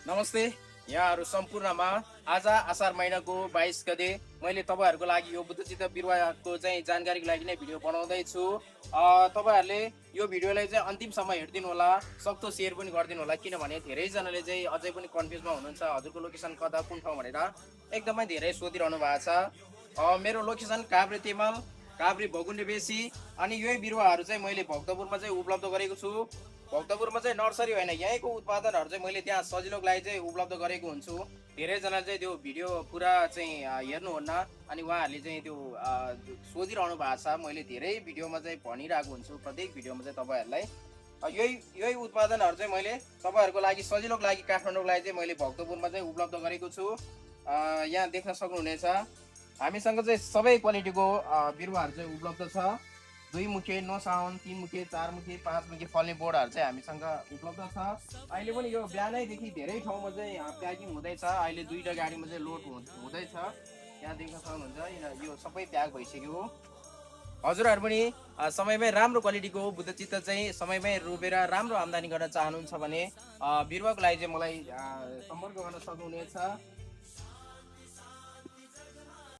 नमस्ते यहाँहरू सम्पूर्णमा आज असार महिनाको 22 गते मैले तपाईँहरूको लागि यो बुद्धचित्त बिरुवाको चाहिँ जानकारीको लागि नै भिडियो बनाउँदैछु। तपाईँहरूले यो भिडियोलाई चाहिँ अन्तिमसम्म हेरिदिनु होला, सक्दो सेयर पनि गरिदिनु होला, किनभने धेरैजनाले चाहिँ अझै पनि कन्फ्युजमा हुनुहुन्छ हजुरको लोकेसन कता कुन ठाउँ भनेर एकदमै धेरै सोधिरहनु भएको छ। मेरो लोकेसन काभ्रे तेमल, काभ्रे भगुन्डे बेसी अनि यही बिरुवाहरू चाहिँ मैले भक्तपुरमा चाहिँ उपलब्ध गरेको छु। भक्तपुरमा चाहिँ नर्सरी होइन, यहीँको उत्पादनहरू चाहिँ मैले त्यहाँ सजिलोको लागि चाहिँ उपलब्ध गरेको हुन्छु। धेरैजना चाहिँ त्यो भिडियो पुरा चाहिँ हेर्नुहुन्न अनि उहाँहरूले चाहिँ त्यो सोधिरहनु भएको छ। मैले धेरै भिडियोमा चाहिँ भनिरहेको हुन्छु, प्रत्येक भिडियोमा चाहिँ तपाईँहरूलाई यही यही उत्पादनहरू चाहिँ मैले तपाईँहरूको लागि सजिलोको लागि काठमाडौँको लागि चाहिँ मैले भक्तपुरमा चाहिँ उपलब्ध गरेको छु। यहाँ देख्न सक्नुहुनेछ हामीसँग चाहिँ सबै क्वालिटीको बिरुवाहरू चाहिँ उपलब्ध छ। 2 मुखे, 9 साउन, 3 मुखे, 4 मुखे, 5 मुखे फल्ने बोर्डहरू चाहिँ हामीसँग उपलब्ध छ। अहिले पनि यो बिहानैदेखि धेरै ठाउँमा चाहिँ प्याकिङ हुँदैछ। अहिले 2टा गाडीमा चाहिँ लोड हुँदैछ। यहाँ देख्न सक्नुहुन्छ यो सबै प्याक भइसक्यो हो। हजुरहरू पनि समयमै राम्रो क्वालिटीको बुद्धचित्त चाहिँ समयमै रोपेर राम्रो आम्दानी गर्न चाहनुहुन्छ भने बिरुवाको लागि चाहिँ मलाई सम्पर्क गर्न सक्नुहुनेछ।